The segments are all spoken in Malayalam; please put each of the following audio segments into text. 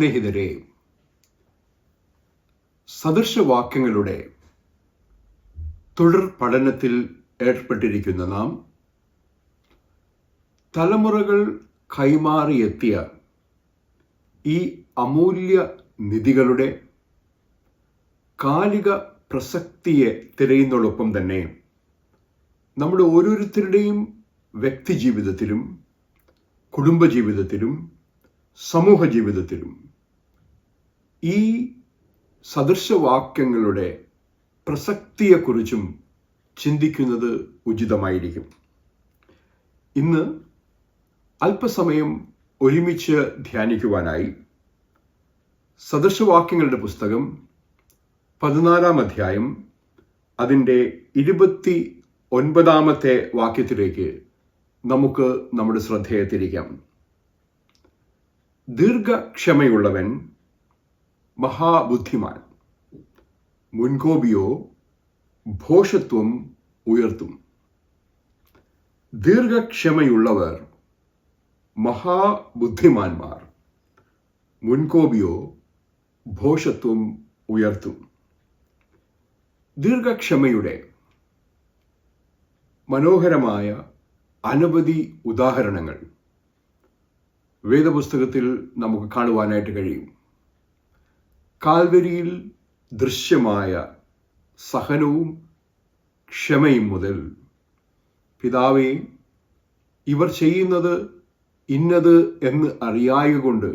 സ്നേഹിതരെ, സദൃശവാക്യങ്ങളുടെ തുടർ പഠനത്തിൽ ഏർപ്പെട്ടിരിക്കുന്ന നാം തലമുറകൾ കൈമാറിയെത്തിയ ഈ അമൂല്യ നിധികളുടെ കാലിക പ്രസക്തിയെ തിരയുന്നതോടൊപ്പം തന്നെ നമ്മുടെ ഓരോരുത്തരുടെയും വ്യക്തിജീവിതത്തിലും കുടുംബജീവിതത്തിലും സമൂഹ ജീവിതത്തിലും ഈ സദൃശവാക്യങ്ങളുടെ പ്രസക്തിയെക്കുറിച്ചും ചിന്തിക്കുന്നത് ഉചിതമായിരിക്കും. ഇന്ന് അല്പസമയം ഒരുമിച്ച് ധ്യാനിക്കുവാനായി സദൃശവാക്യങ്ങളുടെ പുസ്തകം 14 അധ്യായം അതിൻ്റെ 29 വാക്യത്തിലേക്ക് നമുക്ക് നമ്മുടെ ശ്രദ്ധയെ തിരിക്കാം. ദീർഘക്ഷമയുള്ളവൻ മഹാബുദ്ധിമാൻ, മുൻകോപിയോ ഭോഷത്വം ഉയർത്തും. ദീർഘക്ഷമയുള്ളവർ മഹാബുദ്ധിമാന്മാർ, മുൻകോപിയോ ഭോഷത്വം ഉയർത്തും. ദീർഘക്ഷമയുടെ മനോഹരമായ അനവധി ഉദാഹരണങ്ങൾ വേദപുസ്തകത്തിൽ നമുക്ക് കാണുവാനായിട്ട് കഴിയും. കാൽവരിയിൽ ദൃശ്യമായ സഹനവും ക്ഷമയും മുതൽ, പിതാവേ, ഇവർ ചെയ്യുന്നത് ഇന്നത് എന്ന് അറിയായകൊണ്ട്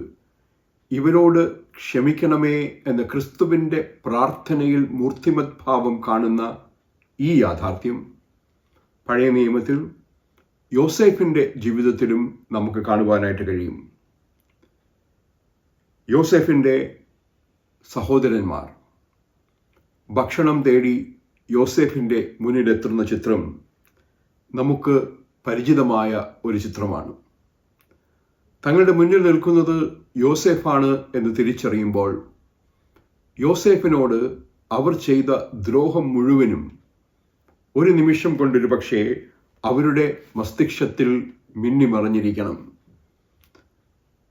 ഇവരോട് ക്ഷമിക്കണമേ എന്ന ക്രിസ്തുവിൻ്റെ പ്രാർത്ഥനയിൽ മൂർത്തിമത് ഭാവം കാണുന്ന ഈ യാഥാർത്ഥ്യം പഴയ നിയമത്തിൽ യോസേഫിൻ്റെ ജീവിതത്തിലും നമുക്ക് കാണുവാനായിട്ട് കഴിയും. യോസേഫിൻ്റെ സഹോദരന്മാർ ഭക്ഷണം തേടി യോസേഫിൻ്റെ മുന്നിലെത്തുന്ന ചിത്രം നമുക്ക് പരിചിതമായ ഒരു ചിത്രമാണ്. തങ്ങളുടെ മുന്നിൽ നിൽക്കുന്നത് യോസേഫാണ് എന്ന് തിരിച്ചറിയുമ്പോൾ യോസേഫിനോട് അവർ ചെയ്ത ദ്രോഹം മുഴുവനും ഒരു നിമിഷം കൊണ്ടൊരു പക്ഷേ അവരുടെ മസ്തിഷ്കത്തിൽ മിന്നിമറഞ്ഞിരിക്കണം.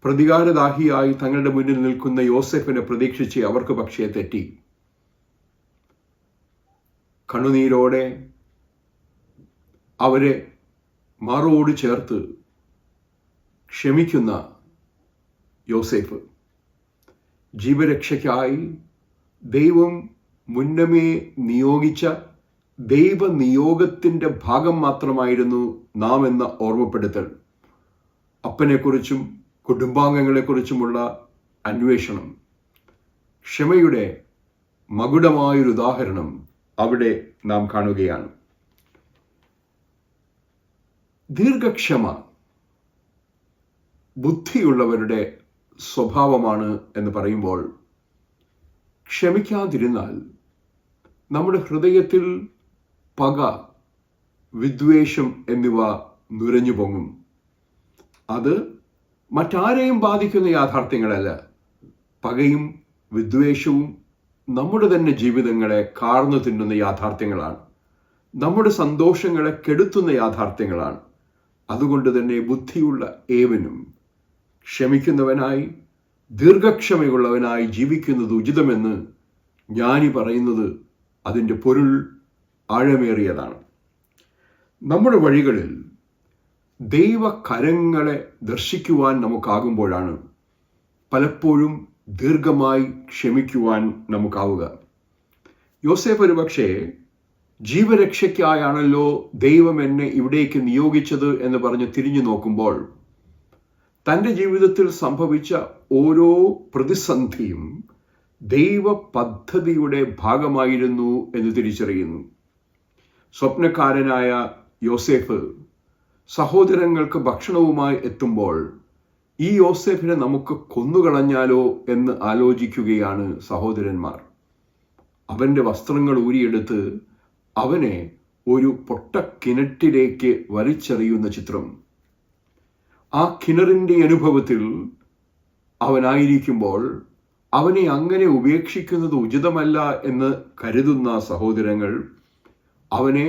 പ്രതികാരദാഹിയായി തങ്ങളുടെ മുന്നിൽ നിൽക്കുന്ന യോസേഫിനെ പ്രതീക്ഷിച്ച് അവർക്ക് പക്ഷേ തെറ്റി. കണ്ണുനീരോടെ അവരെ മാറോട് ചേർത്ത് ക്ഷമിക്കുന്ന യോസേഫ് ജീവരക്ഷയ്ക്കായി ദൈവം മുന്നമേ നിയോഗിച്ച ദൈവനിയോഗത്തിൻ്റെ ഭാഗം മാത്രമായിരുന്നു നാം എന്ന ഓർമ്മപ്പെടുത്തൽ. അപ്പനെക്കുറിച്ചും കുടുംബാംഗങ്ങളെക്കുറിച്ചുമുള്ള അന്വേഷണം, ക്ഷമയുടെ മകുടമായൊരു ഉദാഹരണം അവിടെ നാം കാണുകയാണ്. ദീർഘക്ഷമ ബുദ്ധിയുള്ളവരുടെ സ്വഭാവമാണ് എന്ന് പറയുമ്പോൾ, ക്ഷമിക്കാതിരുന്നാൽ നമ്മുടെ ഹൃദയത്തിൽ പക, വിദ്വേഷം എന്നിവ നുരഞ്ഞു പൊങ്ങും. അത് മറ്റാരെയും ബാധിക്കുന്ന യാഥാർത്ഥ്യങ്ങളല്ല. പകയും വിദ്വേഷവും നമ്മുടെ തന്നെ ജീവിതങ്ങളെ കാർന്നു തിന്നുന്ന യാഥാർത്ഥ്യങ്ങളാണ്. നമ്മുടെ സന്തോഷങ്ങളെ കെടുത്തുന്ന യാഥാർത്ഥ്യങ്ങളാണ്. അതുകൊണ്ട് തന്നെ ബുദ്ധിയുള്ള ഏവനും ക്ഷമിക്കുന്നവനായി ദീർഘക്ഷമയുള്ളവനായി ജീവിക്കുന്നത് ഉചിതമെന്ന് ജ്ഞാനി പറയുന്നത് അതിൻ്റെ പൊരുൾ ആഴമേറിയതാണ്. നമ്മുടെ വഴികളിൽ ദൈവകരങ്ങളെ ദർശിക്കുവാൻ നമുക്കാകുമ്പോഴാണ് പലപ്പോഴും ദീർഘമായി ക്ഷമിക്കുവാൻ നമുക്കാവുക. യോസേഫ് ഒരുപക്ഷേ ജീവരക്ഷയ്ക്കായാണല്ലോ ദൈവം എന്നെ ഇവിടേക്ക് നിയോഗിച്ചത് എന്ന് പറഞ്ഞ് തിരിഞ്ഞു നോക്കുമ്പോൾ തൻ്റെ ജീവിതത്തിൽ സംഭവിച്ച ഓരോ പ്രതിസന്ധിയും ദൈവ പദ്ധതിയുടെ ഭാഗമായിരുന്നു എന്ന് തിരിച്ചറിയുന്നു. സ്വപ്നക്കാരനായ യോസേഫ് സഹോദരങ്ങൾക്ക് ഭക്ഷണവുമായി എത്തുമ്പോൾ ഈ യോസേഫിനെ നമുക്ക് കൊന്നുകളഞ്ഞാലോ എന്ന് ആലോചിക്കുകയാണ് സഹോദരന്മാർ. അവൻ്റെ വസ്ത്രങ്ങൾ ഊരിയെടുത്ത് അവനെ ഒരു പൊട്ടക്കിണറ്റിലേക്ക് വലിച്ചെറിയുന്ന ചിത്രം. ആ കിണറിൻ്റെ അനുഭവത്തിൽ അവനായിരിക്കുമ്പോൾ അവനെ അങ്ങനെ ഉപേക്ഷിക്കുന്നത് ഉചിതമല്ല എന്ന് കരുതുന്ന സഹോദരങ്ങൾ അവനെ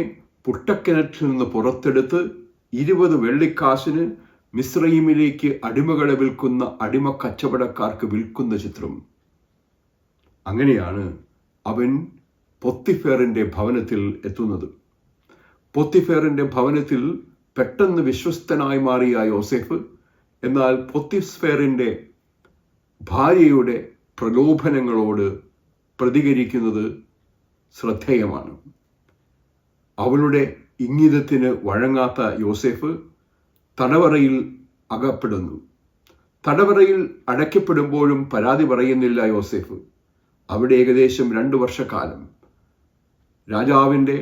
പൊട്ടക്കിണറ്റിൽ നിന്ന് പുറത്തെടുത്ത് 20 വെള്ളിക്കാശിന് മിസ്രയീമിലേക്ക് അടിമകളെ വിൽക്കുന്ന അടിമ കച്ചവടക്കാർക്ക് വിൽക്കുന്ന ചിത്രം. അങ്ങനെയാണ് അവൻ പൊത്തിഫേറിന്റെ ഭവനത്തിൽ എത്തുന്നത്. പൊത്തിഫേറിന്റെ ഭവനത്തിൽ പെട്ടെന്ന് വിശ്വസ്തനായി മാറിയ യോസേഫ് എന്നാൽ പൊത്തിഫേറിന്റെ ഭാര്യയുടെ പ്രലോഭനങ്ങളോട് പ്രതികരിക്കുന്നത് ശ്രദ്ധേയമാണ്. അവളുടെ ഇംഗിതത്തിന് വഴങ്ങാത്ത യോസേഫ് തടവറയിൽ അകപ്പെടുന്നു. തടവറയിൽ അടയ്ക്കപ്പെടുമ്പോഴും പരാതി പറയുന്നില്ല യോസേഫ്. അവിടെ ഏകദേശം 2 വർഷക്കാലം രാജാവിൻ്റെ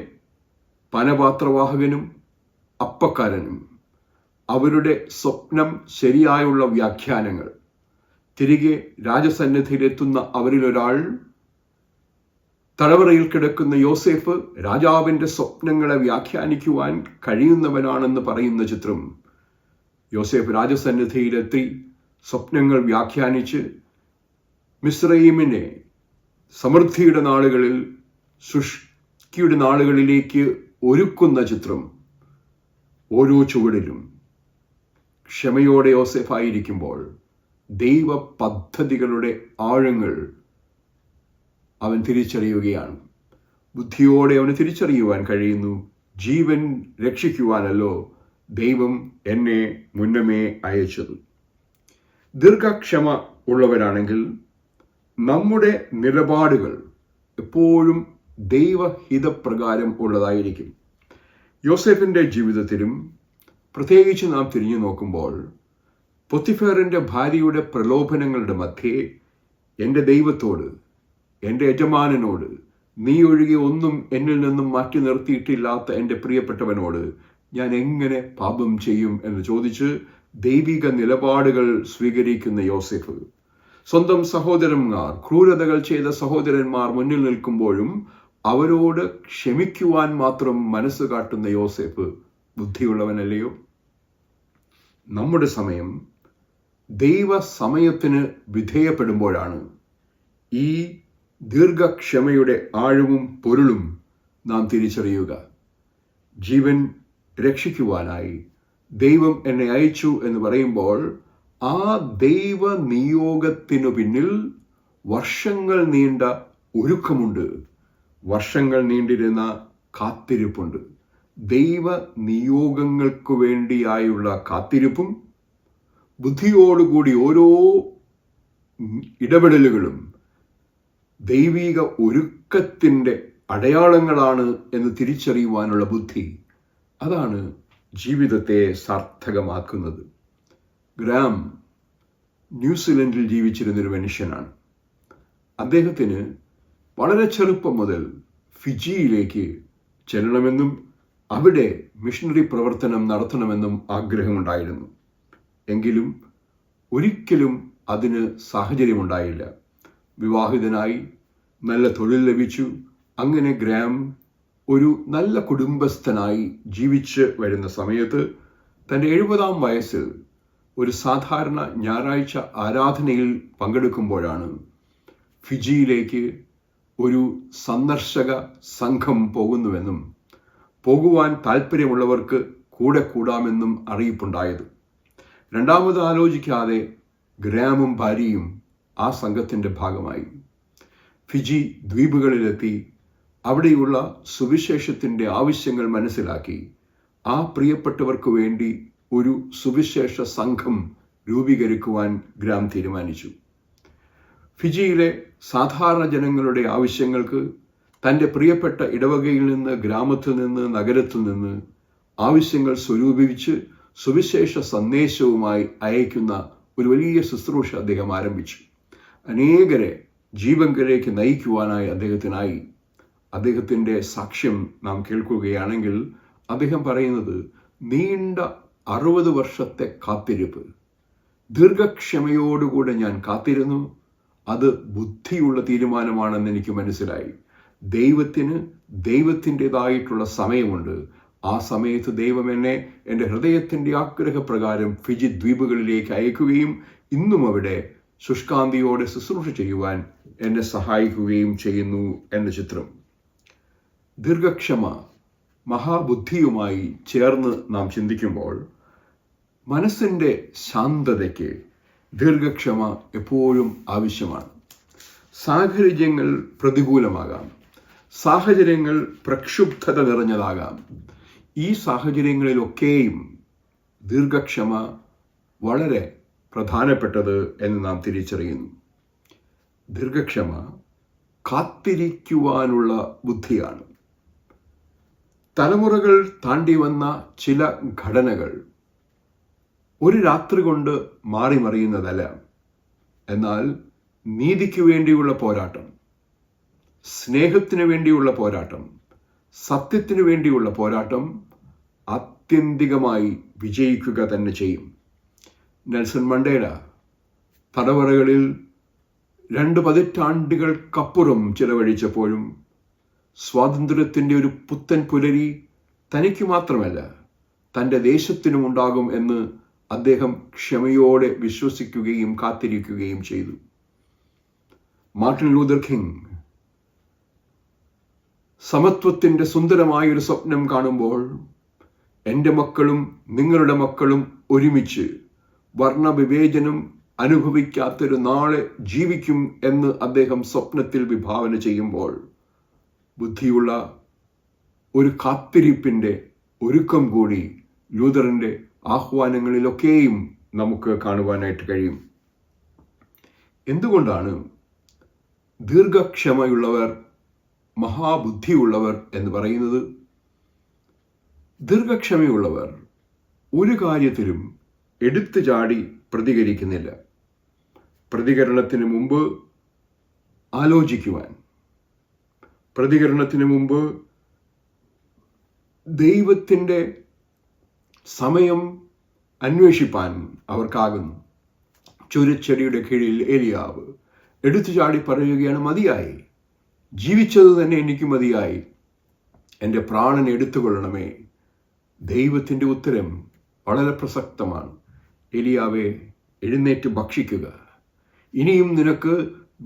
പാനപാത്രവാഹകനും അപ്പക്കാരനും അവരുടെ സ്വപ്നം ശരിയായുള്ള വ്യാഖ്യാനങ്ങൾ തിരികെ രാജസന്നിധിയിലെത്തുന്ന അവരിലൊരാൾ തടവറയിൽ കിടക്കുന്ന യോസേഫ് രാജാവിൻ്റെ സ്വപ്നങ്ങളെ വ്യാഖ്യാനിക്കുവാൻ കഴിയുന്നവനാണെന്ന് പറയുന്ന ചിത്രം. യോസേഫ് രാജസന്നിധിയിലെത്തി സ്വപ്നങ്ങൾ വ്യാഖ്യാനിച്ച് മിസ്രയീമിനെ സമൃദ്ധിയുടെ നാളുകളിൽ ശുഷ്കിയുടെ നാളുകളിലേക്ക് ഒരുക്കുന്ന ചിത്രം. ഓരോ ചുവടിലും ക്ഷമയോടെ യോസേഫായിരിക്കുമ്പോൾ ദൈവ പദ്ധതികളുടെ ആഴങ്ങൾ അവൻ തിരിച്ചറിയുകയാണ്. ബുദ്ധിയോടെ അവന് തിരിച്ചറിയുവാൻ കഴിയുന്നു, ജീവൻ രക്ഷിക്കുവാനല്ലോ ദൈവം എന്നെ മുന്നമേ അയച്ചത്. ദീർഘക്ഷമ ഉള്ളവരാണെങ്കിൽ നമ്മുടെ നിലപാടുകൾ എപ്പോഴും ദൈവഹിതപ്രകാരം ഉള്ളതായിരിക്കും. യോസേഫിൻ്റെ ജീവിതത്തിലും പ്രത്യേകിച്ച് നാം തിരിഞ്ഞു നോക്കുമ്പോൾ പൊത്തിഫേറിൻ്റെ ഭാര്യയുടെ പ്രലോഭനങ്ങളുടെ മധ്യേ എൻ്റെ ദൈവത്തോട്, എൻ്റെ യജമാനനോട്, നീ ഒഴികെ ഒന്നും എന്നിൽ നിന്നും മാറ്റി നിർത്തിയിട്ടില്ലാത്ത എൻ്റെ പ്രിയപ്പെട്ടവനോട് ഞാൻ എങ്ങനെ പാപം ചെയ്യും എന്ന് ചോദിച്ച് ദൈവിക നിലപാടുകൾ സ്വീകരിക്കുന്ന യോസേഫ്, സ്വന്തം സഹോദരന്മാർ, ക്രൂരതകൾ ചെയ്ത സഹോദരന്മാർ മുന്നിൽ നിൽക്കുമ്പോഴും അവരോട് ക്ഷമിക്കുവാൻ മാത്രം മനസ്സ് കാട്ടുന്ന യോസേഫ് ബുദ്ധിയുള്ളവനല്ലയോ? നമ്മുടെ സമയം ദൈവ സമയത്തിന് വിധേയപ്പെടുമ്പോഴാണ് ഈ ദീർഘക്ഷമയുടെ ആഴവും പൊരുളും നാം തിരിച്ചറിയുക. ജീവൻ രക്ഷിക്കുവാനായി ദൈവം എന്നെ അയച്ചു എന്ന് പറയുമ്പോൾ ആ ദൈവ നിയോഗത്തിനു പിന്നിൽ വർഷങ്ങൾ നീണ്ട ഒരുക്കമുണ്ട്, വർഷങ്ങൾ നീണ്ടിരുന്ന കാത്തിരിപ്പുണ്ട്. ദൈവ നിയോഗങ്ങൾക്ക് വേണ്ടിയായുള്ള കാത്തിരിപ്പും ബുദ്ധിയോടുകൂടി ഓരോ ഇടപെടലുകളും ദൈവിക ഒരുക്കത്തിൻ്റെ അടയാളങ്ങളാണ് എന്ന് തിരിച്ചറിയുവാനുള്ള ബുദ്ധി, അതാണ് ജീവിതത്തെ സാർത്ഥകമാക്കുന്നത്. ഗ്രാം ന്യൂസിലൻഡിൽ ജീവിച്ചിരുന്നൊരു മനുഷ്യനാണ്. അദ്ദേഹത്തിന് വളരെ ചെറുപ്പം മുതൽ ഫിജിയിലേക്ക് ചെല്ലണമെന്നും അവിടെ മിഷണറി പ്രവർത്തനം നടത്തണമെന്നും ആഗ്രഹമുണ്ടായിരുന്നു. എങ്കിലും ഒരിക്കലും അതിന് സാഹചര്യമുണ്ടായില്ല. വിവാഹിതനായി നല്ല തൊഴിൽ ലഭിച്ചു. അങ്ങനെ ഗ്രാം ഒരു നല്ല കുടുംബസ്ഥനായി ജീവിച്ച് വരുന്ന സമയത്ത് തൻ്റെ 70-ാം വയസ്സിൽ ഒരു സാധാരണ ഞായറാഴ്ച ആരാധനയിൽ പങ്കെടുക്കുമ്പോഴാണ് ഫിജിയിലേക്ക് ഒരു സന്ദർശക സംഘം പോകുന്നുവെന്നും പോകുവാൻ താല്പര്യമുള്ളവർക്ക് കൂടെ കൂടാമെന്നും അറിയിപ്പുണ്ടായത്. രണ്ടാമത് ആലോചിക്കാതെ ഗ്രാമും ഭാര്യയും ആ സംഘത്തിൻ്റെ ഭാഗമായി. ഫിജി ദ്വീപുകളിലെത്തി അവിടെയുള്ള സുവിശേഷത്തിൻ്റെ ആവശ്യങ്ങൾ മനസ്സിലാക്കി ആ പ്രിയപ്പെട്ടവർക്ക് വേണ്ടി ഒരു സുവിശേഷ സംഘം രൂപീകരിക്കുവാൻ ഗ്രാം തീരുമാനിച്ചു. ഫിജിയിലെ സാധാരണ ജനങ്ങളുടെ ആവശ്യങ്ങൾക്ക് തൻ്റെ പ്രിയപ്പെട്ട ഇടവകയിൽ നിന്ന്, ഗ്രാമത്തിൽ നിന്ന്, നഗരത്തിൽ നിന്ന് ആവശ്യങ്ങൾ സ്വരൂപിച്ച് സുവിശേഷ സന്ദേശവുമായി അയക്കുന്ന ഒരു വലിയ ശുശ്രൂഷ അദ്ദേഹം ആരംഭിച്ചു. അനേകരെ ജീവങ്കലേക്ക് നയിക്കുവാനായി അദ്ദേഹത്തിനായി. അദ്ദേഹത്തിൻ്റെ സാക്ഷ്യം നാം കേൾക്കുകയാണെങ്കിൽ അദ്ദേഹം പറയുന്നത്, നീണ്ട 60 വർഷത്തെ കാത്തിരിപ്പ്, ദീർഘക്ഷമയോടുകൂടെ ഞാൻ കാത്തിരുന്നു. അത് ബുദ്ധിയുള്ള തീരുമാനമാണെന്ന് എനിക്ക് മനസ്സിലായി. ദൈവത്തിന് ദൈവത്തിൻ്റെതായിട്ടുള്ള സമയമുണ്ട്. ആ സമയത്ത് ദൈവം എന്നെ എൻ്റെ ഹൃദയത്തിൻ്റെ ആഗ്രഹപ്രകാരം ഫിജി ദ്വീപുകളിലേക്ക് അയക്കുകയും ഇന്നും അവിടെ ശുഷ്കാന്തിയോടെ ശുശ്രൂഷ ചെയ്യുവാൻ എന്നെ സഹായിക്കുകയും ചെയ്യുന്നു എന്ന ചിത്രം. ദീർഘക്ഷമ മഹാബുദ്ധിയുമായി ചേർന്ന് നാം ചിന്തിക്കുമ്പോൾ മനസ്സിൻ്റെ ശാന്തതയ്ക്ക് ദീർഘക്ഷമ എപ്പോഴും ആവശ്യമാണ്. സാഹചര്യങ്ങൾ പ്രതികൂലമാകാം, സാഹചര്യങ്ങൾ പ്രക്ഷുബ്ധത നിറഞ്ഞതാകാം. ഈ സാഹചര്യങ്ങളിലൊക്കെയും ദീർഘക്ഷമ വളരെ പ്രധാനപ്പെട്ടത് എന്ന് നാം തിരിച്ചറിയുന്നു. ദീർഘക്ഷമ കാത്തിരിക്കുവാനുള്ള ബുദ്ധിയാണ്. തലമുറകൾ താണ്ടി വന്ന ചില ഘടനകൾ ഒരു രാത്രി കൊണ്ട് മാറിമറിയുന്നതല്ല. എന്നാൽ നീതിക്ക് വേണ്ടിയുള്ള പോരാട്ടം, സ്നേഹത്തിന് വേണ്ടിയുള്ള പോരാട്ടം, സത്യത്തിന് വേണ്ടിയുള്ള പോരാട്ടം ആത്യന്തികമായി വിജയിക്കുക തന്നെ ചെയ്യും. നെൽസൺ മണ്ടേല തടവറകളിൽ 2 പതിറ്റാണ്ടുകൾക്കപ്പുറം ചിലവഴിച്ചപ്പോഴും സ്വാതന്ത്ര്യത്തിൻ്റെ ഒരു പുത്തൻ പുലരി തനിക്ക് മാത്രമല്ല തൻ്റെ ദേശത്തിനും ഉണ്ടാകും എന്ന് അദ്ദേഹം ക്ഷമയോടെ വിശ്വസിക്കുകയും കാത്തിരിക്കുകയും ചെയ്തു. മാർട്ടിൻ ലൂതർ കിങ് സമത്വത്തിൻ്റെ സുന്ദരമായൊരു സ്വപ്നം കാണുമ്പോൾ എൻ്റെ മക്കളും നിങ്ങളുടെ മക്കളും ഒരുമിച്ച് വർണ്ണവിവേചനം അനുഭവിക്കാത്തൊരു നാളെ ജീവിക്കും എന്ന് അദ്ദേഹം സ്വപ്നത്തിൽ വിഭാവന ചെയ്യുമ്പോൾ ബുദ്ധിയുള്ള ഒരു കാത്തിരിപ്പിൻ്റെ ഒരുക്കം കൂടി ലൂതറിൻ്റെ ആഹ്വാനങ്ങളിലൊക്കെയും നമുക്ക് കാണുവാനായിട്ട് കഴിയും. എന്തുകൊണ്ടാണ് ദീർഘക്ഷമയുള്ളവർ മഹാബുദ്ധിയുള്ളവർ എന്ന് പറയുന്നത്? ദീർഘക്ഷമയുള്ളവർ ഒരു കാര്യത്തിലും എടുത്തു ചാടി പ്രതികരിക്കുന്നില്ല. പ്രതികരണത്തിന് മുമ്പ് ആലോചിക്കുവാൻ, പ്രതികരണത്തിന് മുമ്പ് ദൈവത്തിൻ്റെ സമയം അന്വേഷിപ്പാൻ അവർക്കാകുന്നു. ചുരച്ചെടിയുടെ കീഴിൽ ഏലിയാവ് എടുത്തു ചാടി പറയുകയാണ്, മതിയായി, ജീവിച്ചത് തന്നെ എനിക്ക് മതിയായി, എൻ്റെ പ്രാണൻ എടുത്തുകൊള്ളണമേ. ദൈവത്തിൻ്റെ ഉത്തരം വളരെ പ്രസക്തമാണ്. ഏലിയാവേ, എഴുന്നേറ്റ് ഭക്ഷിക്കുക, ഇനിയും നിനക്ക്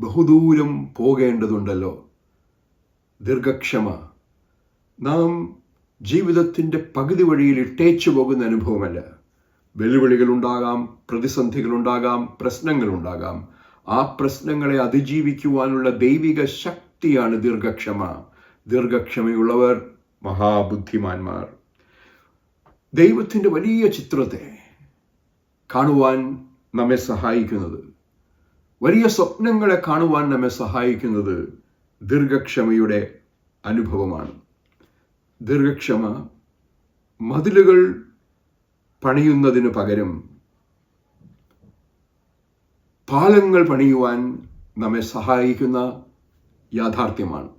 ബഹുദൂരം പോകേണ്ടതുണ്ടല്ലോ. ദീർഘക്ഷമ നാം ജീവിതത്തിൻ്റെ പകുതി വഴിയിൽ ഇട്ടേച്ചു പോകുന്ന അനുഭവമല്ല. വെല്ലുവിളികളുണ്ടാകാം, പ്രതിസന്ധികളുണ്ടാകാം, പ്രശ്നങ്ങളുണ്ടാകാം. ആ പ്രശ്നങ്ങളെ അതിജീവിക്കുവാനുള്ള ദൈവിക ശക്തിയാണ് ദീർഘക്ഷമ. ദീർഘക്ഷമയുള്ളവർ മഹാബുദ്ധിമാന്മാർ. ദൈവത്തിൻ്റെ വലിയ ചിത്രത്തെ കാണുവാൻ നമ്മെ സഹായിക്കുന്നത്, വലിയ സ്വപ്നങ്ങളെ കാണുവാൻ നമ്മെ സഹായിക്കുന്നത് ദീർഘക്ഷമയുടെ അനുഭവമാണ്. ദീർഘക്ഷമ മതിലുകൾ പണിയുന്നതിന് പകരം പാലങ്ങൾ പണിയുവാൻ നമ്മെ സഹായിക്കുന്ന യാഥാർത്ഥ്യമാണ്.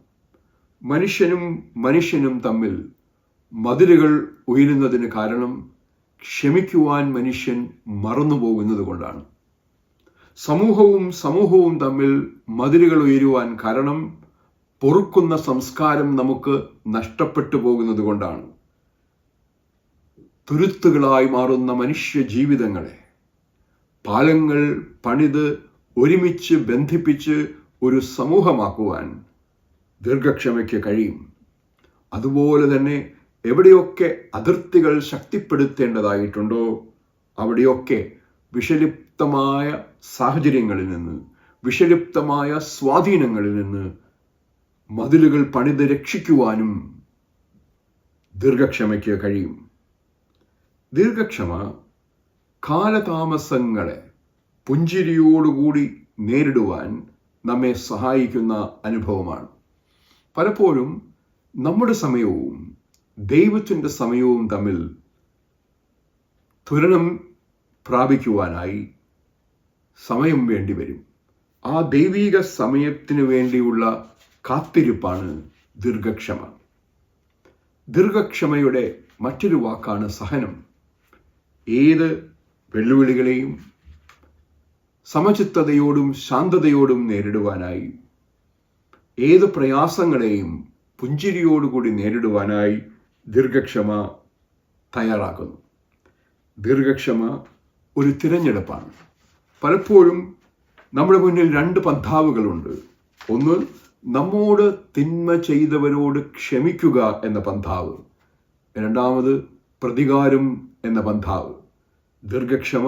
മനുഷ്യനും തമ്മിൽ മതിലുകൾ ഉയരുന്നതിന് കാരണം ക്ഷമിക്കുവാൻ മനുഷ്യൻ മറന്നുപോകുന്നത് കൊണ്ടാണ്. സമൂഹവും തമ്മിൽ മതിലുകൾ ഉയരുവാൻ കാരണം പൊറുക്കുന്ന സംസ്കാരം നമുക്ക് നഷ്ടപ്പെട്ടു പോകുന്നത് കൊണ്ടാണ്. തുരുത്തുകളായി മാറുന്ന മനുഷ്യ ജീവിതങ്ങളെ പാലങ്ങൾ പണിത് ഒരുമിച്ച് ബന്ധിപ്പിച്ച് ഒരു സമൂഹമാക്കുവാൻ ദീർഘക്ഷമയ്ക്ക് കഴിയും. അതുപോലെ തന്നെ എവിടെയൊക്കെ അതിർത്തികൾ ശക്തിപ്പെടുത്തേണ്ടതായിട്ടുണ്ടോ അവിടെയൊക്കെ വിഷലിപ്തമായ സാഹചര്യങ്ങളിൽ നിന്ന്, വിഷലിപ്തമായ സ്വാധീനങ്ങളിൽ നിന്ന് മതിലുകൾ പണിത് രക്ഷിക്കുവാനും ദീർഘക്ഷമയ്ക്ക് കഴിയും. ദീർഘക്ഷമ കാലതാമസങ്ങളെ പുഞ്ചിരിയോടുകൂടി നേരിടുവാൻ നമ്മെ സഹായിക്കുന്ന അനുഭവമാണ്. പലപ്പോഴും നമ്മുടെ സമയവും ദൈവത്തിൻ്റെ സമയവും തമ്മിൽ തുലനം പ്രാപിക്കുവാനായി സമയം വേണ്ടിവരും. ആ ദൈവിക സമയത്തിന് വേണ്ടിയുള്ള കാത്തിരിപ്പാണ് ദീർഘക്ഷമ. ദീർഘക്ഷമയുടെ മറ്റൊരു വാക്കാണ് സഹനം. ഏത് വെല്ലുവിളികളെയും സമചിത്തതയോടും ശാന്തതയോടും നേരിടുവാനായി, ഏത് പ്രയാസങ്ങളെയും പുഞ്ചിരിയോടുകൂടി നേരിടുവാനായി ദീർഘക്ഷമ തയ്യാറാക്കുന്നു. ദീർഘക്ഷമ ഒരു തിരഞ്ഞെടുപ്പാണ്. പലപ്പോഴും നമ്മുടെ മുന്നിൽ 2 പന്ഥാവുകളുണ്ട്. ഒന്ന്, നമ്മോട് തിന്മ ചെയ്തവരോട് ക്ഷമിക്കുക എന്ന പന്ഥാവ്. രണ്ടാമത്, പ്രതികാരം എന്ന പന്ഥാവ്. ദീർഘക്ഷമ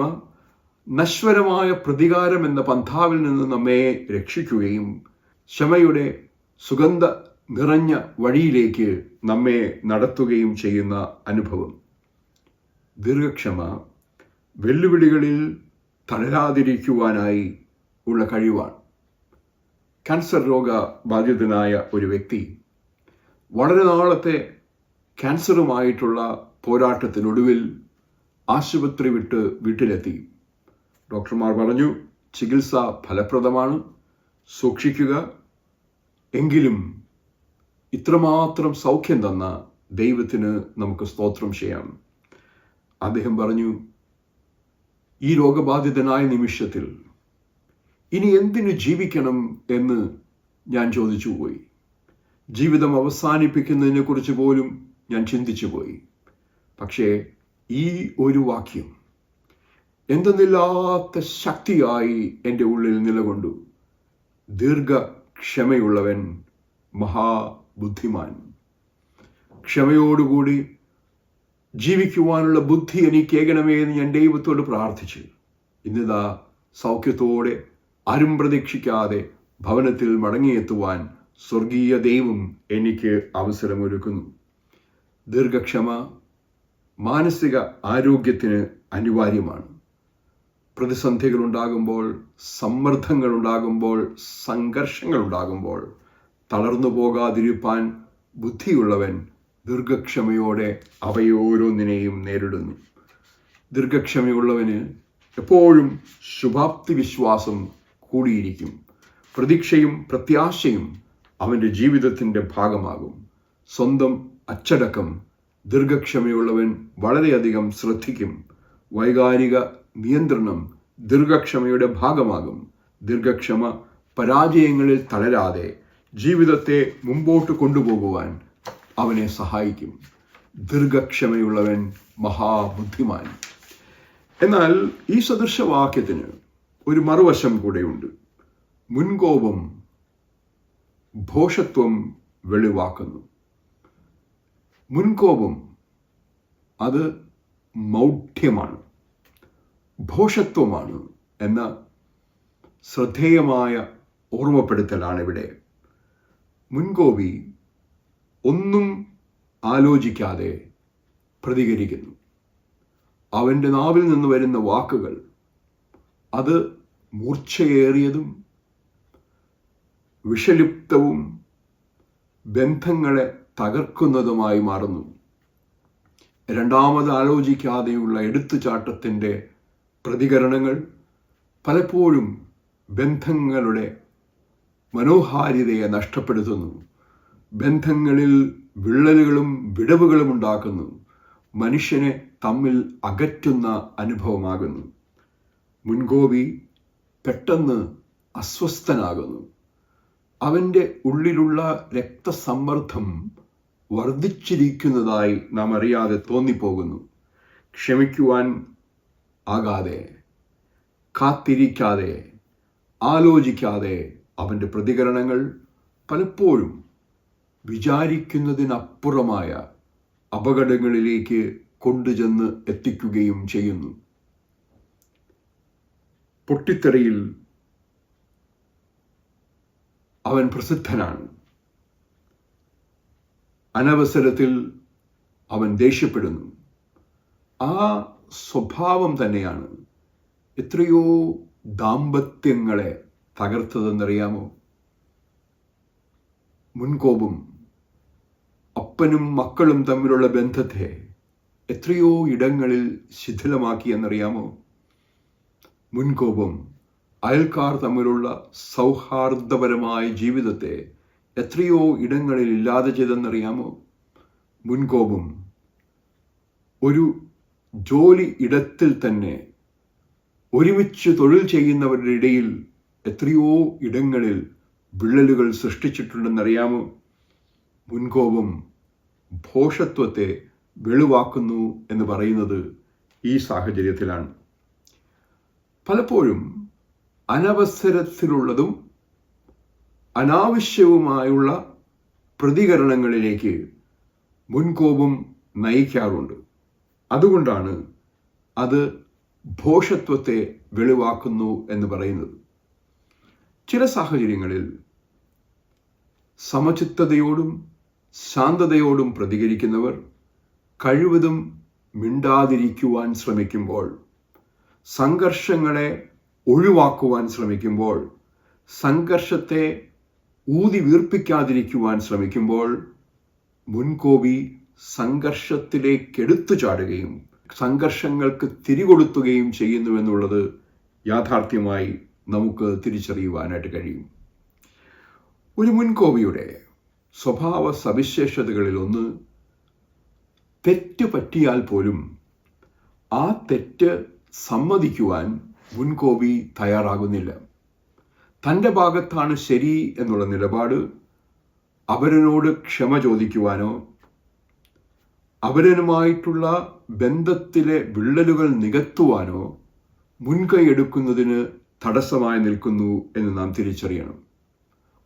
നശ്വരമായ പ്രതികാരം എന്ന പന്ഥാവിൽ നിന്ന് നമ്മെ രക്ഷിക്കുകയും ക്ഷമയുടെ സുഗന്ധ നിറഞ്ഞ വഴിയിലേക്ക് നമ്മെ നടത്തുകയും ചെയ്യുന്ന അനുഭവം. ദീർഘക്ഷമ വെല്ലുവിളികളിൽ തളരാതിരിക്കുവാനായി ഉള്ള കഴിവാണ്. ക്യാൻസർ രോഗബാധിതനായ ഒരു വ്യക്തി വളരെ നാളത്തെ ക്യാൻസറുമായിട്ടുള്ള പോരാട്ടത്തിനൊടുവിൽ ആശുപത്രി വിട്ട് വീട്ടിലെത്തി. ഡോക്ടർമാർ പറഞ്ഞു, ചികിത്സ ഫലപ്രദമാണ്, സൂക്ഷിക്കുക. എങ്കിലും ഇത്രമാത്രം സൗഖ്യം തന്ന ദൈവത്തിന് നമുക്ക് സ്തോത്രം ചെയ്യാം. അദ്ദേഹം പറഞ്ഞു, ഈ രോഗബാധിതനായ നിമിഷത്തിൽ ഇനി എന്തിനു ജീവിക്കണം എന്ന് ഞാൻ ചോദിച്ചു പോയി. ജീവിതം അവസാനിപ്പിക്കുന്നതിനെ കുറിച്ച് പോലും ഞാൻ ചിന്തിച്ചു പോയി. പക്ഷേ ഈ ഒരു വാക്യം എന്തെന്നില്ലാത്ത ശക്തിയായി എൻ്റെ ഉള്ളിൽ നിലകൊണ്ടു. ദീർഘക്ഷമയുള്ളവൻ മഹാബുദ്ധിമാൻ. ക്ഷമയോടുകൂടി ജീവിക്കുവാനുള്ള ബുദ്ധി എനിക്കേകണമേ എന്ന് ഞാൻ ദൈവത്തോട് പ്രാർത്ഥിച്ചു. ഇന്നിതാ സൗഖ്യത്തോടെ ആരും പ്രതീക്ഷിക്കാതെ ഭവനത്തിൽ മടങ്ങിയെത്തുവാൻ സ്വർഗീയ ദൈവം എനിക്ക് അവസരമൊരുക്കുന്നു. ദീർഘക്ഷമ മാനസിക ആരോഗ്യത്തിന് അനിവാര്യമാണ്. പ്രതിസന്ധികളുണ്ടാകുമ്പോൾ, സമ്മർദ്ദങ്ങളുണ്ടാകുമ്പോൾ, സംഘർഷങ്ങളുണ്ടാകുമ്പോൾ തളർന്നു പോകാതിരിപ്പാൻ ബുദ്ധിയുള്ളവൻ ദീർഘക്ഷമയോടെ അവയോരോന്നിനെയും നേരിടുന്നു. ദീർഘക്ഷമയുള്ളവന് എപ്പോഴും ശുഭാപ്തി വിശ്വാസം കൂടിയിരിക്കും. പ്രതീക്ഷയും പ്രത്യാശയും അവൻ്റെ ജീവിതത്തിൻ്റെ ഭാഗമാകും. സ്വന്തം അച്ചടക്കം ദീർഘക്ഷമയുള്ളവൻ വളരെയധികം ശ്രദ്ധിക്കും. വൈകാരിക നിയന്ത്രണം ദീർഘക്ഷമയുടെ ഭാഗമാകും. ദീർഘക്ഷമ പരാജയങ്ങളിൽ തളരാതെ ജീവിതത്തെ മുമ്പോട്ട് കൊണ്ടുപോകുവാൻ അവനെ സഹായിക്കും. ദീർഘക്ഷമയുള്ളവൻ മഹാബുദ്ധിമാൻ. എന്നാൽ ഈ സദൃശവാക്യത്തിന് ഒരു മറുവശം കൂടെയുണ്ട്. മുൻകോപം ഭോഷത്വം വെളിവാക്കുന്നു. മുൻകോപം അത് മൗഢ്യമാണ്, ഭോഷത്വമാണ് എന്ന ശ്രദ്ധേയമായ ഓർമ്മപ്പെടുത്തലാണ് ഇവിടെ. മുൻകോപി ഒന്നും ആലോചിക്കാതെ പ്രതികരിക്കുന്നു. അവൻ്റെ നാവിൽ നിന്ന് വരുന്ന വാക്കുകൾ അത് മൂർച്ചയേറിയതും വിഷലിപ്തവും ബന്ധങ്ങളെ തകർക്കുന്നതുമായി മാറുന്നു. രണ്ടാമത് ആലോചിക്കാതെയുള്ള എടുത്തുചാട്ടത്തിൻ്റെ പ്രതികരണങ്ങൾ പലപ്പോഴും ബന്ധങ്ങളുടെ മനോഹാരിതയെ നഷ്ടപ്പെടുത്തുന്നു. ബന്ധങ്ങളിൽ വിള്ളലുകളും വിടവുകളും ഉണ്ടാക്കുന്നു. മനുഷ്യനെ തമ്മിൽ അകറ്റുന്ന അനുഭവമാകുന്നു. മുൻകോപി പെട്ടെന്ന് അസ്വസ്ഥനാകുന്നു. അവൻ്റെ ഉള്ളിലുള്ള രക്തസമ്മർദ്ദം വർദ്ധിച്ചിരിക്കുന്നതായി നാം അറിയാതെ തോന്നിപ്പോകുന്നു. ക്ഷമിക്കുവാൻ ആകാതെ, കാത്തിരിക്കാതെ, ആലോചിക്കാതെ അവൻ്റെ പ്രതികരണങ്ങൾ പലപ്പോഴും വിചാരിക്കുന്നതിനപ്പുറമായ അപകടങ്ങളിലേക്ക് കൊണ്ടുചെന്ന് എത്തിക്കുകയും ചെയ്യുന്നു. പൊട്ടിത്തെറിയിൽ അവൻ പ്രസിദ്ധനാണ്. അനവസരത്തിൽ അവൻ ദേഷ്യപ്പെടുന്നു. ആ സ്വഭാവം തന്നെയാണ് എത്രയോ ദാമ്പത്യങ്ങളെ തകർത്തതെന്നറിയാമോ? മുൻകോപം അപ്പനും മക്കളും തമ്മിലുള്ള ബന്ധത്തെ എത്രയോ ഇടങ്ങളിൽ ശിഥിലമാക്കിയെന്നറിയാമോ? മുൻകോപം അയൽക്കാർ തമ്മിലുള്ള സൗഹാർദ്ദപരമായ ജീവിതത്തെ എത്രയോ ഇടങ്ങളിൽ ഇല്ലാതെ ചെയ്തെന്നറിയാമോ? മുൻകോപം ഒരു ജോലി ഇടത്തിൽ തന്നെ ഒരുമിച്ച് തൊഴിൽ ചെയ്യുന്നവരുടെ ഇടയിൽ എത്രയോ ഇടങ്ങളിൽ വിള്ളലുകൾ സൃഷ്ടിച്ചിട്ടുണ്ടെന്നറിയാമോ? മുൻകോപം ഭോഷത്വത്തെ വെളിവാക്കുന്നു എന്ന് പറയുന്നത് ഈ സാഹചര്യത്തിലാണ്. പലപ്പോഴും അനവസരത്തിലുള്ളതും അനാവശ്യവുമായുള്ള പ്രതികരണങ്ങളിലേക്ക് മുൻകോപം നയിക്കാറുണ്ട്. അതുകൊണ്ടാണ് അത് ഭോഷത്വത്തെ വെളിവാക്കുന്നു എന്ന് പറയുന്നത്. ചില സാഹചര്യങ്ങളിൽ സമചിത്തതയോടും ശാന്തതയോടും പ്രതികരിക്കുന്നവർ കഴിവതും മിണ്ടാതിരിക്കുവാൻ ശ്രമിക്കുമ്പോൾ, സംഘർഷങ്ങളെ ഒഴിവാക്കുവാൻ ശ്രമിക്കുമ്പോൾ, സംഘർഷത്തെ ഊതി വീർപ്പിക്കാതിരിക്കുവാൻ ശ്രമിക്കുമ്പോൾ മുൻകോപി സംഘർഷത്തിലേക്കെടുത്തു ചാടുകയും സംഘർഷങ്ങൾക്ക് തിരികൊളുത്തുകയും ചെയ്യുന്നുവെന്നുള്ളത് യാഥാർത്ഥ്യമായി നമുക്ക് തിരിച്ചറിയുവാനായിട്ട് കഴിയും. ഒരു മുൻകോപിയുടെ സ്വഭാവ സവിശേഷതകളിൽ ഒന്ന്, തെറ്റ് പറ്റിയാൽ പോലും ആ തെറ്റ് സമ്മതിക്കുവാൻ മുൻകോപി തയ്യാറാകുന്നില്ല. തൻ്റെ ഭാഗത്താണ് ശരി എന്നുള്ള നിലപാട് അപരനോട് ക്ഷമ ചോദിക്കുവാനോ അപരനുമായിട്ടുള്ള ബന്ധത്തിലെ വിള്ളലുകൾ നികത്തുവാനോ മുൻകൈയെടുക്കുന്നതിന് തടസ്സമായി നിൽക്കുന്നു എന്ന് നാം തിരിച്ചറിയണം.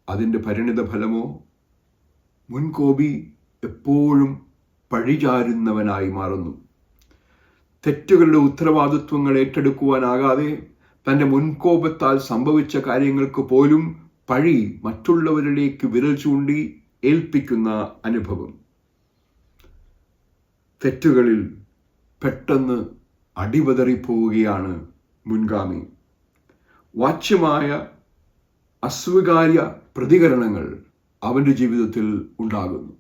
അതിൻ്റെ പരിണിത ഫലമോ മുൻകോപി എപ്പോഴും പഴിചാരുന്നവനായി മാറുന്നു. തെറ്റുകളുടെ ഉത്തരവാദിത്വങ്ങൾ ഏറ്റെടുക്കുവാനാകാതെ തൻ്റെ മുൻകോപത്താൽ സംഭവിച്ച കാര്യങ്ങൾക്ക് പോലും പഴി മറ്റുള്ളവരിലേക്ക് വിരൽ ചൂണ്ടി ഏൽപ്പിക്കുന്ന അനുഭവം. തെറ്റുകളിൽ പെട്ടെന്ന് അടിപതറിപ്പോവുകയാണ് മുൻഗാമി. വാച്യമായ അസ്വീകാര്യ പ്രതികരണങ്ങൾ അവൻ്റെ ജീവിതത്തിൽ ഉണ്ടാകുന്നു.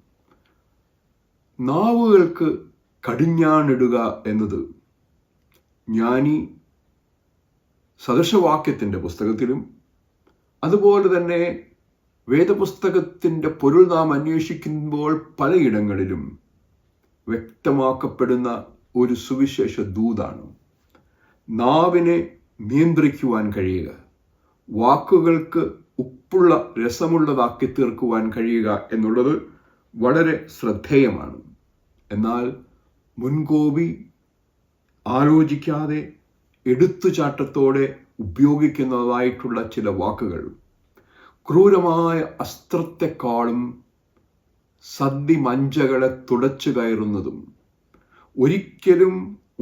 നാവുകൾക്ക് കടിഞ്ഞാണിടുക എന്നത് ജ്ഞാനി സദൃശവാക്യത്തിൻ്റെ പുസ്തകത്തിലും അതുപോലെ തന്നെ വേദപുസ്തകത്തിൻ്റെ പൊരുൾ നാം അന്വേഷിക്കുമ്പോൾ പലയിടങ്ങളിലും വ്യക്തമാക്കപ്പെടുന്ന ഒരു സുവിശേഷ ദൂതാണ്. നാവിനെ നിയന്ത്രിക്കുവാൻ കഴിയുക, വാക്കുകൾക്ക് ഉപ്പുള്ള രസമുള്ളതാക്കി തീർക്കുവാൻ കഴിയുക എന്നുള്ളത് വളരെ ശ്രദ്ധേയമാണ്. എന്നാൽ മുൻകോപി ആലോചിക്കാതെ എടുത്തുചാട്ടത്തോടെ ഉപയോഗിക്കുന്നതായിട്ടുള്ള ചില വാക്കുകൾ ക്രൂരമായ അസ്ത്രത്തെക്കാളും സദ്ദിമഞ്ചകളെ തുടച്ചു കയറുന്നതും ഒരിക്കലും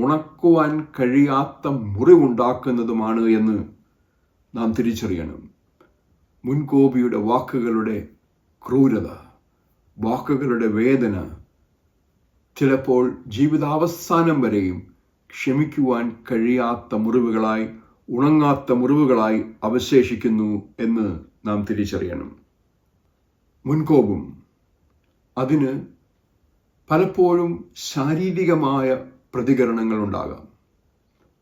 ഉണക്കുവാൻ കഴിയാത്ത മുറിവുണ്ടാക്കുന്നതുമാണ് എന്ന് നാം തിരിച്ചറിയണം. മുൻകോപിയുടെ വാക്കുകളുടെ ക്രൂരത, വാക്കുകളുടെ വേദന ചിലപ്പോൾ ജീവിതാവസാനം വരെയും ക്ഷമിക്കുവാൻ കഴിയാത്ത മുറിവുകളായി, ഉണങ്ങാത്ത മുറിവുകളായി അവശേഷിക്കുന്നു എന്ന് നാം തിരിച്ചറിയണം. മുൻകോപം അതിന് പലപ്പോഴും ശാരീരികമായ പ്രതികരണങ്ങൾ ഉണ്ടാകാം.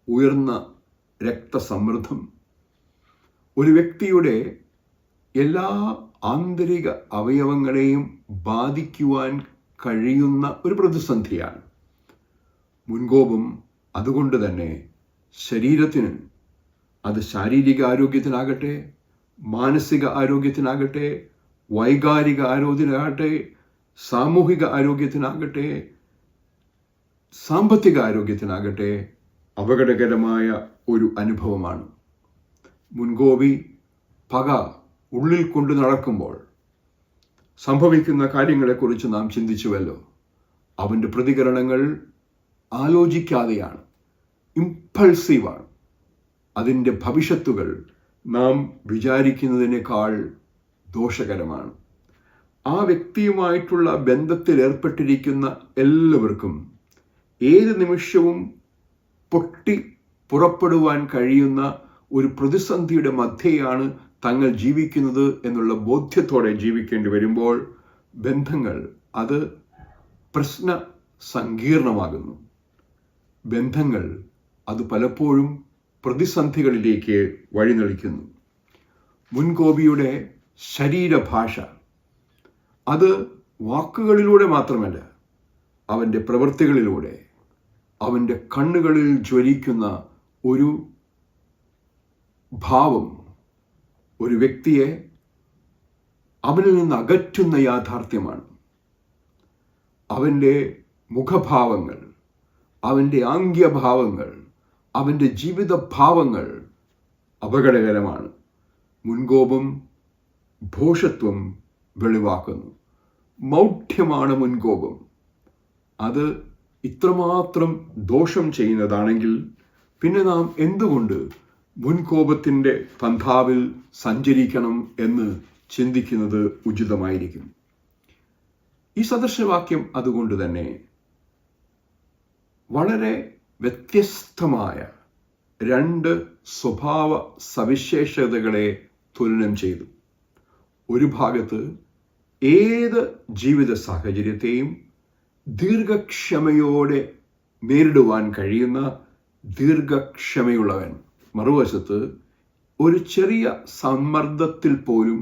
ഉയർന്ന രക്തസമ്മർദ്ദം ഒരു വ്യക്തിയുടെ എല്ലാ ആന്തരിക അവയവങ്ങളെയും ബാധിക്കുവാൻ കഴിയുന്ന ഒരു പ്രതിസന്ധിയാണ്. മുൻകോപം അതുകൊണ്ട് തന്നെ ശരീരത്തിന്, അത് ശാരീരിക ആരോഗ്യത്തിനാകട്ടെ, മാനസിക ആരോഗ്യത്തിനാകട്ടെ, വൈകാരിക ആരോഗ്യത്തിനാകട്ടെ, സാമൂഹിക ആരോഗ്യത്തിനാകട്ടെ, സാമ്പത്തിക ആരോഗ്യത്തിനാകട്ടെ അപകടകരമായ ഒരു അനുഭവമാണ്. മുൻകോപി പക ഉള്ളിൽ കൊണ്ടു നടക്കുമ്പോൾ സംഭവിക്കുന്ന കാര്യങ്ങളെക്കുറിച്ച് നാം ചിന്തിച്ചുവല്ലോ. അവൻ്റെ പ്രതികരണങ്ങൾ ആലോചിക്കാതെയാണ്, ഇമ്പൾസീവാണ്. അതിൻ്റെ ഭവിഷ്യത്തുകൾ നാം വിചാരിക്കുന്നതിനേക്കാൾ ദോഷകരമാണ്. ആ വ്യക്തിയുമായിട്ടുള്ള ബന്ധത്തിൽ ഏർപ്പെട്ടിരിക്കുന്ന എല്ലാവർക്കും ഏത് നിമിഷവും പൊട്ടി പുറപ്പെടുവാൻ കഴിയുന്ന ഒരു പ്രതിസന്ധിയുടെ മധ്യയാണ് തങ്ങൾ ജീവിക്കുന്നത് എന്നുള്ള ബോധ്യത്തോടെ ജീവിക്കേണ്ടി വരുമ്പോൾ ബന്ധങ്ങൾ അത് പ്രശ്ന സങ്കീർണമാകുന്നു. ബന്ധങ്ങൾ അത് പലപ്പോഴും പ്രതിസന്ധികളിലേക്ക് വഴിനളിക്കുന്നു. മുൻകോപിയുടെ ശരീരഭാഷ അത് വാക്കുകളിലൂടെ മാത്രമല്ല, അവൻ്റെ പ്രവൃത്തികളിലൂടെ, അവൻ്റെ കണ്ണുകളിൽ ജ്വലിക്കുന്ന ഒരു ഭാവം ഒരു വ്യക്തിയെ അവനിൽ നിന്ന് അകറ്റുന്ന യാഥാർത്ഥ്യമാണ്. അവൻ്റെ മുഖഭാവങ്ങൾ, അവൻ്റെ ആംഗ്യഭാവങ്ങൾ, അവൻ്റെ ജീവിതഭാവങ്ങൾ അപകടകരമാണ്. മുൻകോപം ഭോഷത്വം വെളിവാക്കുന്നു. മൗഢ്യമാണ് മുൻകോപം. അത് ഇത്രമാത്രം ദോഷം ചെയ്യുന്നതാണെങ്കിൽ പിന്നെ നാം എന്തുകൊണ്ട് മുൻകോപത്തിൻ്റെ പന്ഥാവിൽ സഞ്ചരിക്കണം എന്ന് ചിന്തിക്കുന്നത് ഉചിതമായിരിക്കും. ഈ സദൃശവാക്യം അതുകൊണ്ട് തന്നെ വളരെ വ്യത്യസ്തമായ രണ്ട് സ്വഭാവ സവിശേഷതകളെ തുലനം ചെയ്തു. ഒരു ഭാഗത്ത് ഏത് ജീവിത സാഹചര്യത്തെയും ദീർഘക്ഷമയോടെ നേരിടുവാൻ കഴിയുന്ന ദീർഘക്ഷമയുള്ളവൻ, മറുവശത്ത് ഒരു ചെറിയ സമ്മർദ്ദത്തിൽ പോലും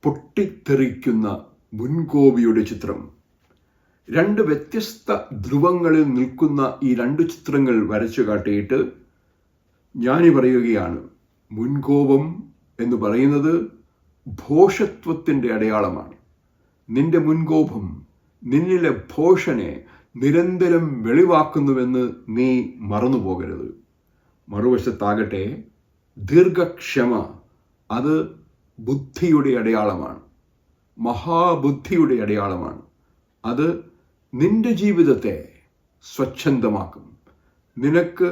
പൊട്ടിത്തെറിക്കുന്ന മുൻകോപിയുടെ ചിത്രം. രണ്ട് വ്യത്യസ്ത ധ്രുവങ്ങളിൽ നിൽക്കുന്ന ഈ രണ്ട് ചിത്രങ്ങൾ വരച്ചു കാട്ടിയിട്ട് ജ്ഞാനി പറയുകയാണ്, മുൻകോപം എന്ന് പറയുന്നത് ഭോഷത്വത്തിൻ്റെ അടയാളമാണ്. നിന്റെ മുൻകോപം നിന്നിലെ ഭോഷനെ നിരന്തരം വെളിവാക്കുന്നുവെന്ന് നീ മറന്നുപോകരുത്. മറുവശത്താകട്ടെ ദീർഘക്ഷമ, അത് ബുദ്ധിയുടെ അടയാളമാണ്, മഹാബുദ്ധിയുടെ അടയാളമാണ്. അത് നിന്റെ ജീവിതത്തെ സ്വച്ഛന്തമാക്കും. നിനക്ക്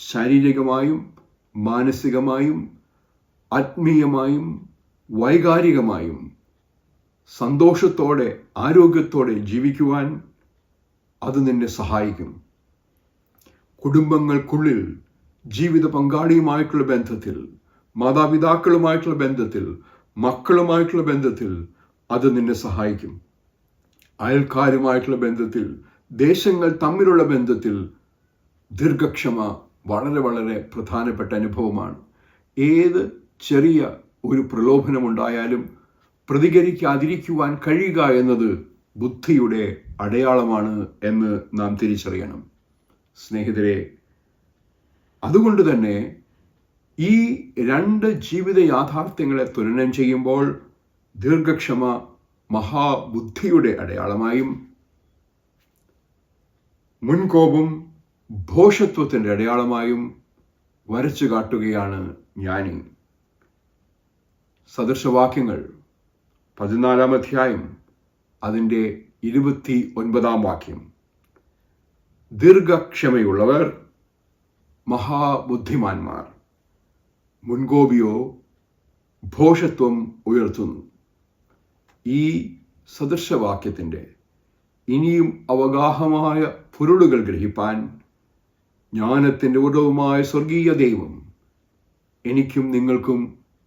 ശാരീരികമായും മാനസികമായും ആത്മീയമായും വൈകാരികമായും സന്തോഷത്തോടെ ആരോഗ്യത്തോടെ ജീവിക്കുവാൻ അത് നിന്നെ സഹായിക്കും. കുടുംബങ്ങൾക്കുള്ളിൽ ജീവിത പങ്കാളിയുമായിട്ടുള്ള ബന്ധത്തിൽ, മാതാപിതാക്കളുമായിട്ടുള്ള ബന്ധത്തിൽ, മക്കളുമായിട്ടുള്ള ബന്ധത്തിൽ അത് നിന്നെ സഹായിക്കും. അയൽക്കാരുമായിട്ടുള്ള ബന്ധത്തിൽ, ദേശങ്ങൾ തമ്മിലുള്ള ബന്ധത്തിൽ ദീർഘക്ഷമ വളരെ വളരെ പ്രധാനപ്പെട്ട അനുഭവമാണ്. ഏത് ചെറിയ ഒരു പ്രലോഭനമുണ്ടായാലും പ്രതികരിക്കാതിരിക്കുവാൻ കഴിയുക എന്നത് ബുദ്ധിയുടെ അടയാളമാണ് എന്ന് നാം തിരിച്ചറിയണം. സ്നേഹിതരെ, അതുകൊണ്ട് തന്നെ ഈ രണ്ട് ജീവിത യാഥാർത്ഥ്യങ്ങളെ തുലനം ചെയ്യുമ്പോൾ ദീർഘക്ഷമ മഹാബുദ്ധിയുടെ അടയാളമായും മുൻകോപം ഭോഷത്വത്തിൻ്റെ അടയാളമായും വരച്ചു കാട്ടുകയാണ് ജ്ഞാനി. സദൃശവാക്യങ്ങൾ 14-ാം അധ്യായം അതിൻ്റെ 29-ാം വാക്യം, ദീർഘക്ഷമയുള്ളവർ മഹാബുദ്ധിമാന്മാർ, മുൻകോപിയോ ഭോഷത്വം ഉയർത്തുന്നു. ഈ സദൃശവാക്യത്തിൻ്റെ ഇനിയും അവഗാഹമായ പൊരുളുകൾ ഗ്രഹിപ്പാൻ ജ്ഞാനത്തിൻ്റെ ഉടവുമായ സ്വർഗീയ ദൈവം എനിക്കും നിങ്ങൾക്കും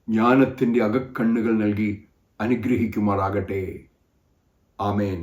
ജ്ഞാനത്തിൻ്റെ അകക്കണ്ണുകൾ നൽകി അനുഗ്രഹിക്കുമാറാകട്ടെ. ആമേൻ.